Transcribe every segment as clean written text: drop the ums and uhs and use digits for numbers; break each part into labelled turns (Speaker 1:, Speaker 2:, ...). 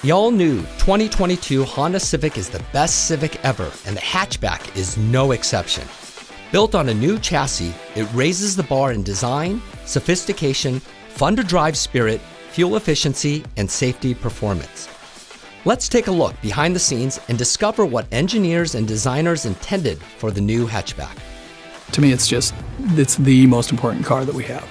Speaker 1: The all-new 2022 Honda Civic is the best Civic ever, and the hatchback is no exception. Built on a new chassis, it raises the bar in design, sophistication, fun-to-drive spirit, fuel efficiency, and safety performance. Let's take a look behind the scenes and discover what engineers and designers intended for the new hatchback.
Speaker 2: To me, it's the most important car that we have.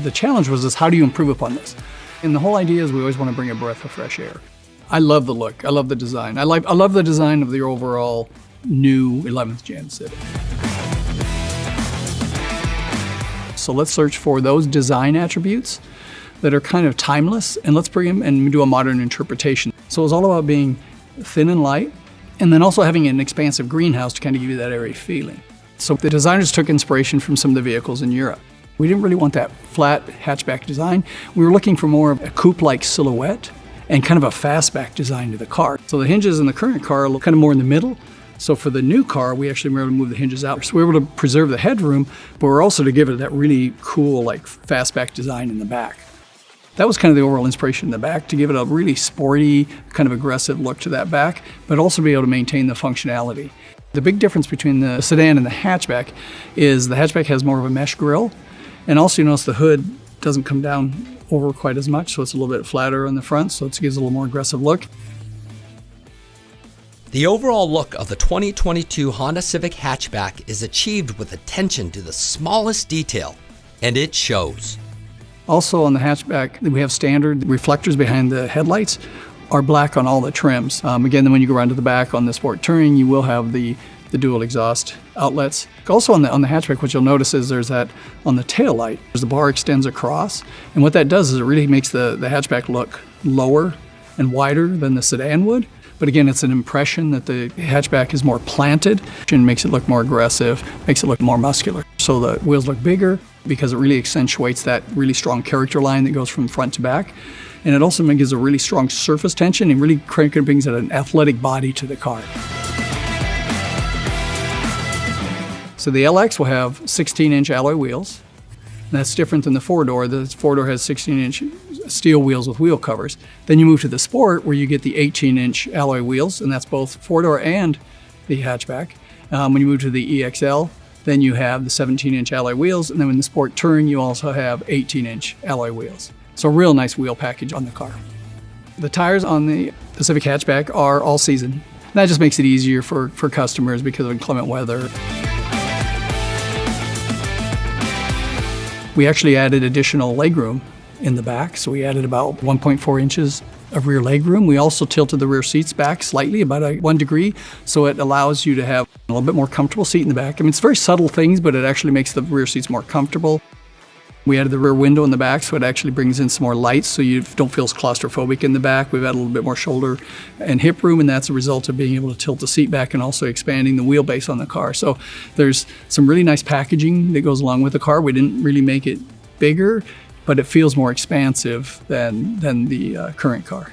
Speaker 2: The challenge was how do you improve upon this? And the whole idea is we always want to bring a breath of fresh air. I love the look. I love the design. I love the design of the overall new 11th Gen Civic. So let's search for those design attributes that are kind of timeless, and let's bring them and do a modern interpretation. So it's all about being thin and light, and then also having an expansive greenhouse to kind of give you that airy feeling. So the designers took inspiration from some of the vehicles in Europe. We didn't really want that flat hatchback design. We were looking for more of a coupe-like silhouette and kind of a fastback design to the car. So the hinges in the current car look kind of more in the middle. So for the new car, we actually were able to move the hinges out. So we were able to preserve the headroom, but we're also to give it that really cool, like fastback design in the back. That was kind of the overall inspiration in the back, to give it a really sporty, kind of aggressive look to that back, but also be able to maintain the functionality. The big difference between the sedan and the hatchback is the hatchback has more of a mesh grille. And also, you notice the hood doesn't come down over quite as much, so it's a little bit flatter on the front, so it gives a little more aggressive look.
Speaker 1: The overall look of the 2022 Honda Civic hatchback is achieved with attention to the smallest detail, and it shows.
Speaker 2: Also on the hatchback, we have standard reflectors behind the headlights are black on all the trims. Again, when you go around to the back on the Sport Touring, you will have the dual exhaust outlets. Also on the hatchback, what you'll notice is there's that on the tail light, the bar extends across, and what that does is it really makes the hatchback look lower and wider than the sedan would. But again, it's an impression that the hatchback is more planted and makes it look more aggressive, makes it look more muscular. So the wheels look bigger because it really accentuates that really strong character line that goes from front to back. And it also gives a really strong surface tension and really brings an athletic body to the car. So the LX will have 16-inch alloy wheels. That's different than the four-door. The four-door has 16-inch steel wheels with wheel covers. Then you move to the Sport, where you get the 18-inch alloy wheels, and that's both four-door and the hatchback. When you move to the EXL, then you have the 17-inch alloy wheels, and then in the Sport Touring, you also have 18-inch alloy wheels. So a real nice wheel package on the car. The tires on the Civic hatchback are all season. That just makes it easier for customers because of inclement weather. We actually added additional legroom in the back, so we added about 1.4 inches of rear legroom. We also tilted the rear seats back slightly, about 1 degree, so it allows you to have a little bit more comfortable seat in the back. I mean, it's very subtle things, but it actually makes the rear seats more comfortable. We added the rear window in the back, so it actually brings in some more lights, so you don't feel as claustrophobic in the back. We've added a little bit more shoulder and hip room, and that's a result of being able to tilt the seat back and also expanding the wheelbase on the car. So there's some really nice packaging that goes along with the car. We didn't really make it bigger, but it feels more expansive than the current car.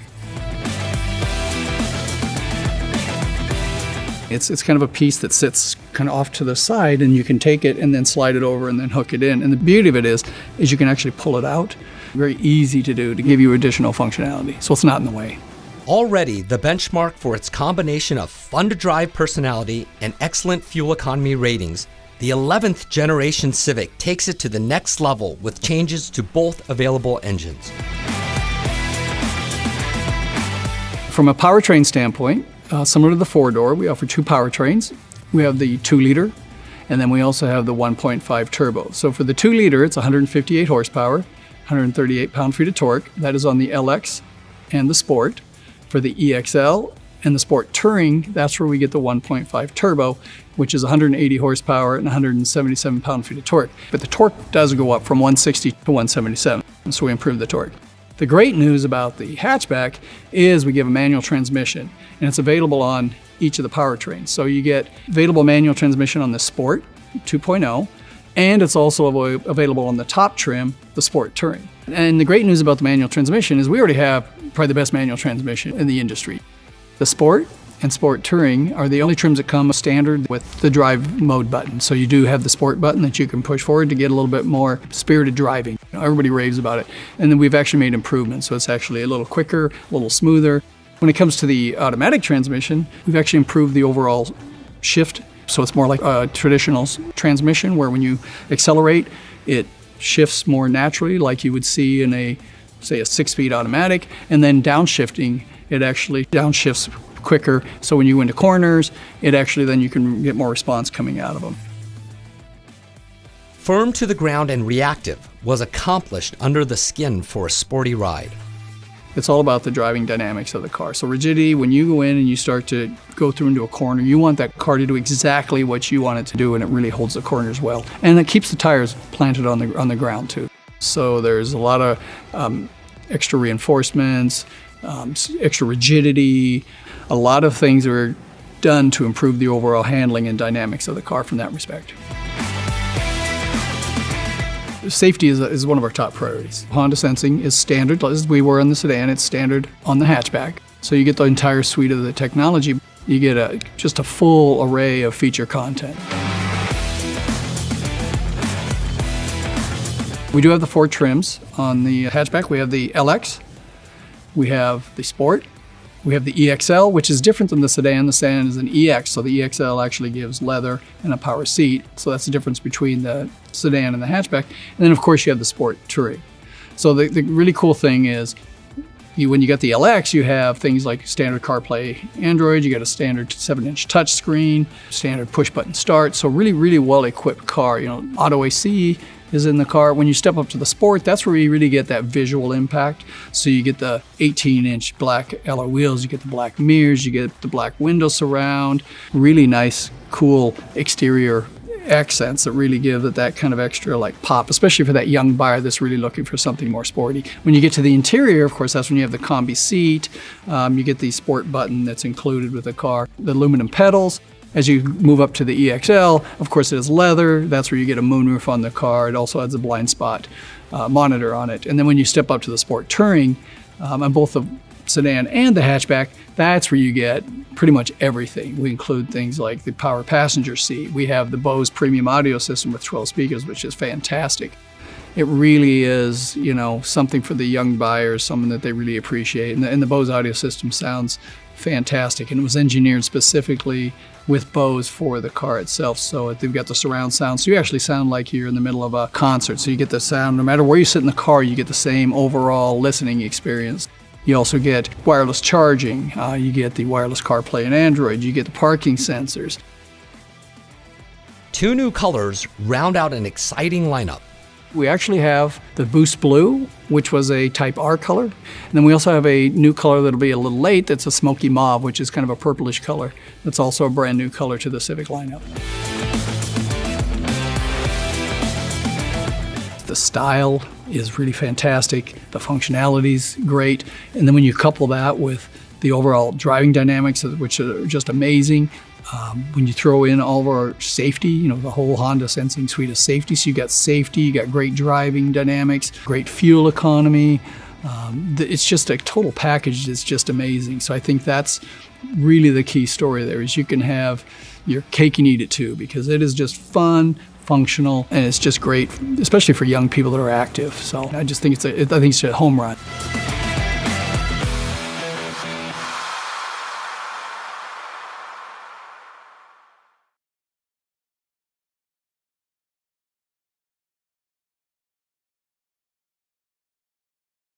Speaker 2: It's kind of a piece that sits kind of off to the side, and you can take it and then slide it over and then hook it in. And the beauty of it is you can actually pull it out. Very easy to do to give you additional functionality, so it's not in the way.
Speaker 1: Already the benchmark for its combination of fun-to-drive personality and excellent fuel economy ratings, the 11th generation Civic takes it to the next level with changes to both available engines.
Speaker 2: From a powertrain standpoint, similar to the four-door, we offer two powertrains. We have the 2-liter, and then we also have the 1.5 turbo. So for the 2-liter, it's 158 horsepower, 138 pound-feet of torque. That is on the LX and the Sport. For the EXL and the Sport Touring, that's where we get the 1.5 turbo, which is 180 horsepower and 177 pound-feet of torque. But the torque does go up from 160 to 177, so we improve the torque. The great news about the hatchback is we give a manual transmission, and it's available on each of the powertrains. So you get available manual transmission on the Sport 2.0, and it's also available on the top trim, the Sport Touring. And the great news about the manual transmission is we already have probably the best manual transmission in the industry. The Sport and Sport Touring are the only trims that come standard with the drive mode button. So you do have the Sport button that you can push forward to get a little bit more spirited driving. Everybody raves about it. And then we've actually made improvements, so it's actually a little quicker, a little smoother. When it comes to the automatic transmission, we've actually improved the overall shift. So it's more like a traditional transmission where when you accelerate, it shifts more naturally like you would see in a 6-speed automatic. And then downshifting, it actually downshifts quicker. So when you go into corners, it actually then you can get more response coming out of them.
Speaker 1: Firm to the ground and reactive was accomplished under the skin for a sporty ride.
Speaker 2: It's all about the driving dynamics of the car. So rigidity, when you go in and you start to go through into a corner, you want that car to do exactly what you want it to do, and it really holds the corners well. And it keeps the tires planted on the ground too. So there's a lot of extra reinforcements, extra rigidity, a lot of things are done to improve the overall handling and dynamics of the car from that respect. Safety is one of our top priorities. Honda Sensing is standard, as we were on the sedan, it's standard on the hatchback. So you get the entire suite of the technology. You get just a full array of feature content. We do have the 4 trims on the hatchback. We have the LX, we have the Sport, we have the EXL, which is different than the sedan. The sedan is an EX, so the EXL actually gives leather and a power seat. So that's the difference between the sedan and the hatchback. And then of course you have the Sport Touring. So the really cool thing is when you get the LX, you have things like standard CarPlay Android, you get a standard 7-inch touchscreen, standard push-button start. So really, really well-equipped car. Auto AC is in the car. When you step up to the Sport, that's where you really get that visual impact. So you get the 18-inch black alloy wheels, you get the black mirrors, you get the black window surround, really nice, cool exterior accents that really give it that kind of extra pop, especially for that young buyer that's really looking for something more sporty. When you get to the interior, of course, that's when you have the combi seat. You get the Sport button that's included with the car, the aluminum pedals. As you move up to the EXL, of course it is leather. That's where you get a moonroof on the car. It also has a blind spot monitor on it. And then when you step up to the Sport Touring, on both the sedan and the hatchback, that's where you get pretty much everything. We include things like the power passenger seat. We have the Bose premium audio system with 12 speakers, which is fantastic. It really is, something for the young buyers, something that they really appreciate. And the Bose audio system sounds fantastic, and it was engineered specifically with Bose for the car itself. So they've got the surround sound, so you actually sound like you're in the middle of a concert. So you get the sound, no matter where you sit in the car, you get the same overall listening experience. You also get wireless charging, you get the wireless CarPlay and Android, you get the parking sensors.
Speaker 1: 2 new colors round out an exciting lineup.
Speaker 2: We actually have the Boost Blue, which was a Type R color. And then we also have a new color that'll be a little late, that's a Smoky Mauve, which is kind of a purplish color. That's also a brand new color to the Civic lineup. The style is really fantastic. The functionality's great. And then when you couple that with the overall driving dynamics, which are just amazing, when you throw in all of our safety, the whole Honda Sensing suite of safety, so you got safety, you got great driving dynamics, great fuel economy. It's just a total package that's just amazing. So I think that's really the key story there, is you can have your cake and eat it too, because it is just fun, functional, and it's just great, especially for young people that are active. So I just think it's a home run.